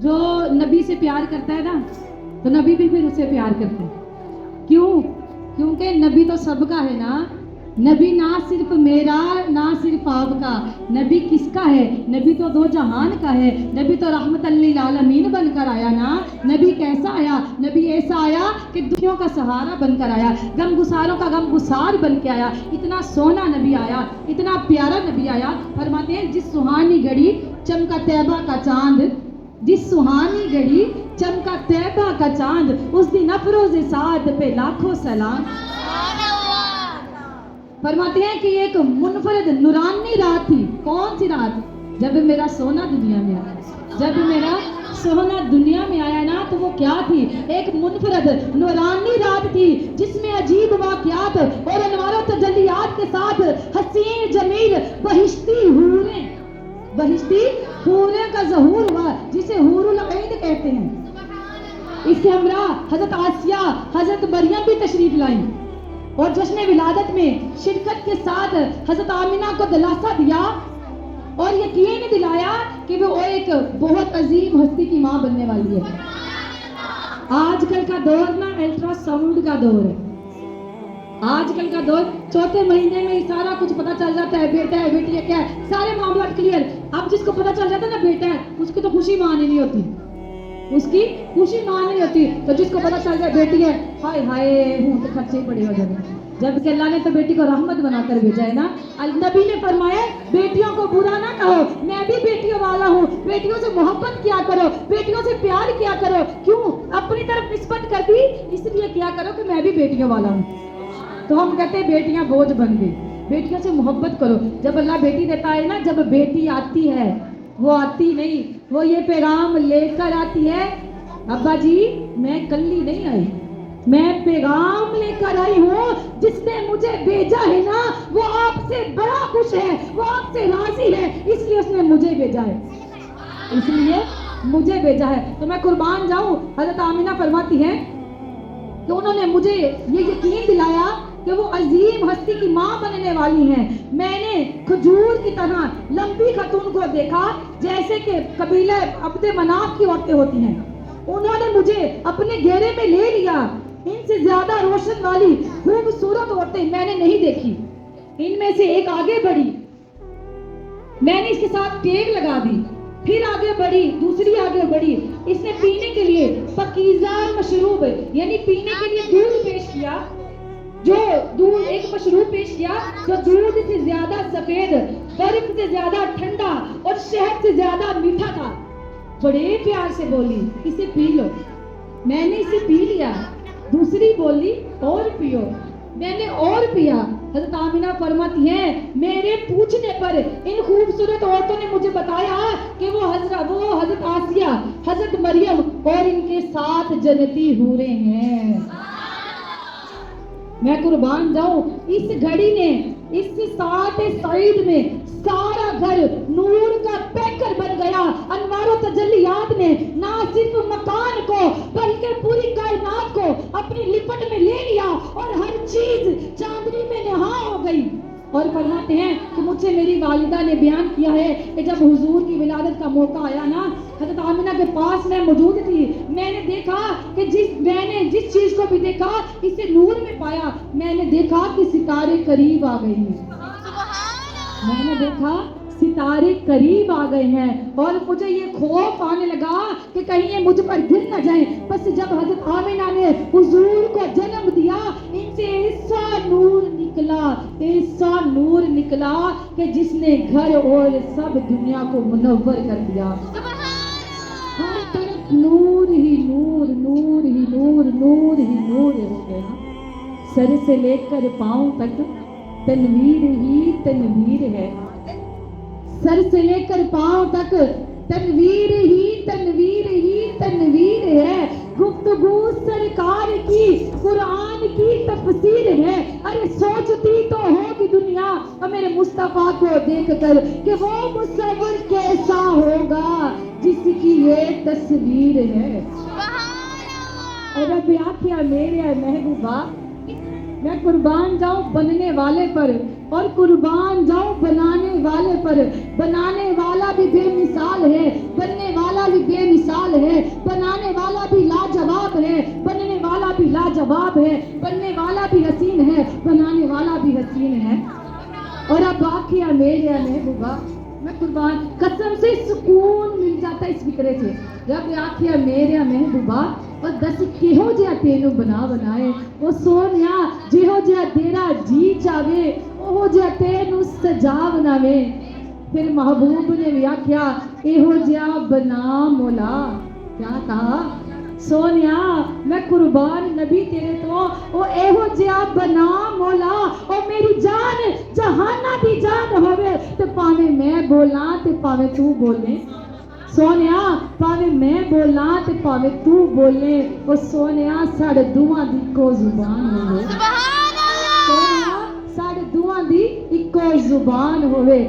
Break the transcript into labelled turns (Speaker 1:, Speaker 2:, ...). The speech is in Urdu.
Speaker 1: جو نبی سے پیار کرتا ہے نا تو نبی بھی پھر اسے پیار کرتا ہے. کیوں؟ کیونکہ نبی تو سب کا ہے نا. نبی نہ صرف میرا نہ صرف آپ کا. نبی کس کا ہے؟ نبی تو دو جہان کا ہے. نبی تو رحمت للعالمین بن کر آیا نا. نبی کیسا آیا؟ نبی ایسا آیا کہ دکھیوں کا سہارا بن کر آیا, غم گساروں کا غم گسار بن کے آیا. اتنا سونا نبی آیا, اتنا پیارا نبی آیا. فرماتے ہیں جس سہانی گھڑی چمکا طیبہ کا چاند, جس سہانی گھڑی چمکا طیبہ کا چاند, اس دن افروز سعد پہ لاکھوں سلام. فرماتے ہیں کہ ایک منفرد نورانی رات تھی. کون سی رات؟ جب میرا سونا دنیا میں آیا. جب میرا سونا دنیا میں آیا نا تو وہ کیا تھی؟ ایک منفرد نورانی رات تھی جس میں عجیب واقعات اور انوار و تجلیات کے ساتھ حسین جمیل بہشتی حوریں, بہشتی حوریں کا ظہور ہوا جسے حور العین کہتے ہیں. اس کے ہمراہ حضرت آسیہ, حضرت مریم بھی تشریف لائیں اور جشن ولادت میں شرکت کے ساتھ حضرت آمینہ کو دلاسا دیا اور یقین دلایا کہ وہ ایک بہت عظیم ہستی کی ماں بننے والی ہے. آج کل کا دور نا الٹرا ساؤنڈ کا دور ہے. آج کل کا دور چوتھے مہینے میں سارا کچھ پتا چل جاتا ہے, بیٹا ہے بیٹی ہے کیا ہے, سارے معاملات کلیئر. اب جس کو پتا چل جاتا ہے نا بیٹا ہے, اس کی تو خوشی مانی نہیں ہوتی, اس کی خوشی مانی نہیں ہوتی. تو جس کو پتا چل جائے بیٹی ہے, ہائے ہائے ہوں تو خرچے ہی بڑے ہو جاتے ہیں. جبکہ اللہ نے تو بیٹی کو رحمت بنا کر بھیجا ہے نا. نبی نے فرمایا بیٹیوں کو برا نہ کہو, میں بھی بیٹیوں والا ہوں. بیٹیوں سے محبت کیا کرو, بیٹیوں سے پیار کیا کرو. کیوں اپنی طرف نسبت کر دی؟ اس لیے کیا کرو کہ میں بھی بیٹیوں والا ہوں. تو ہم کہتے ہیں بیٹیاں بوجھ بن گئی. بیٹیوں سے محبت کرو. جب اللہ بیٹی دیتا ہے نا, جب بیٹی آتی ہے وہ آتی نہیں, وہ یہ پیغام لے کر آتی ہے, ابا جی میں کلی نہیں آئی, میں پیغام لے کر آئی ہوں. جس نے مجھے بھیجا ہے نا وہ آپ سے بڑا خوش ہے, وہ آپ سے راضی ہے, اس لیے اس نے مجھے بھیجا ہے, اس لیے مجھے بھیجا ہے. تو میں قربان جاؤں, حضرت آمینہ فرماتی ہیں کہ انہوں نے مجھے یہ یقین دلایا کہ وہ عظیم ہستی کی ماں بننے والی ہیں. میں نے کھجور کی طرح لمبی خاتون کو دیکھا جیسے کہ قبیلہ عبد مناف کی عورتیں ہوتی ہیں. انہوں نے مجھے اپنے گھیرے میں لے لیا. ان سے زیادہ روشن والی خوبصورت عورتیں میں نے نہیں دیکھی. ان میں سے ایک آگے بڑھی, میں نے اس کے ساتھ ٹیگ لگا دی, پھر آگے بڑھی, دوسری آگے بڑھی. اس نے پینے کے لیے پکیزہ مشروب یعنی پینے کے لیے دودھ پیش کیا, جو دودھ ایک مشروب پیش کیا جو دودھ سے زیادہ سفید, برف سے زیادہ ٹھنڈا اور شہد سے زیادہ میٹھا تھا. بڑے پیار سے بولی اسے پی لو. میں نے اسے پی لیا. دوسری بولی اور پیو. میں نے اور پیا. حضرت آمینہ فرماتی ہیں میرے پوچھنے پر ان خوبصورت عورتوں نے مجھے بتایا کہ وہ حضرت آسیہ, حضرت مریم اور ان کے ساتھ جنتی حوریں ہیں. میں قربان جاؤں, اس گھڑی نے, اس ساعت سعید میں سارا گھر نور کا پیکر بن گیا. انوار و تجلیات نے نہ صرف مکان کو بلکہ پوری کائنات کو اپنی لپٹ میں لے لیا اور ہر چیز چاندنی میں نہا ہو گئی. اور فرماتے ہیں کہ مجھ سے میری والدہ نے بیان کیا ہے کہ جب حضور کی ولادت کا موقع آیا نا, حضرت آمینہ کے پاس میں موجود تھی. میں نے دیکھا کہ میں نے جس چیز کو بھی دیکھا اسے نور میں پایا. میں نے دیکھا کہ ستارے قریب آ گئے ہیں. میں نے دیکھا ستارے قریب آ گئے ہیں اور مجھے یہ خوف آنے لگا کہ کہیں یہ مجھ پر گر نہ جائیں. بس جب حضرت آمینہ نے حضور کو جنم دیا, ان سے ایسا نور نکلا, ایسا نور نکلا کہ جس نے گھر اور سب دنیا کو منور کر دیا. ہر طرف نور ہی نور, نور ہی نور, نور ہی نور ہو گیا. سر سے لے کر پاؤں تک تنویر ہی تنویر ہے. سر سے لے کر پاؤں تک تنویر ہی تنویر ہی تنویر ہے. گفتگو سرکار کی قرآن کی تفسیر ہے. ارے سوچتی تو ہوگی دنیا اور میرے مصطفیٰ کو دیکھ کر کہ وہ مصور کیسا ہوگا جس کی یہ تصویر ہے. اور رب آخیا میرے محبوبہ, میں قربان جاؤں بننے والے پر اور قربان جاؤ بنانے والے پر. بنانے والا بھی بے مثال ہے, بننے والا بھی بے مثال ہے, بنانے والا بھی لاجواب ہے, بننے والا بھی لاجواب ہے, بننے والا بھی حسین ہے, بنانے والا بھی حسین ہے. اور اب واقعہ میرے محبوبہ میں قربان قسم سے سکون مل جاتا ہے اس فکرے سے. رب آخیا میرے محبوبہ اور دس کہو جہا تینوں بنائے, وہ سونیا جہو جہا تیرا جی چاہے وہ جہا تینوں سجا بناوے. پھر محبوب نے بھی آخیا یہو جہا بنا مولا. کیا کہا؟ سونیا میں قربان نبی تیرے تو او ایہو جہا بنا مولا, او میری جان جہانا دی جان ہوئے تے پاویں میں بولاں تے پاویں تو بولے. سونیا پاویں میں بولاں تے پاویں تو بولے, او سونیا ساڑے دوہاں دی کو زبان ہوئے. سونیا ساڑے دوہاں دی اکو زبان ہوئے.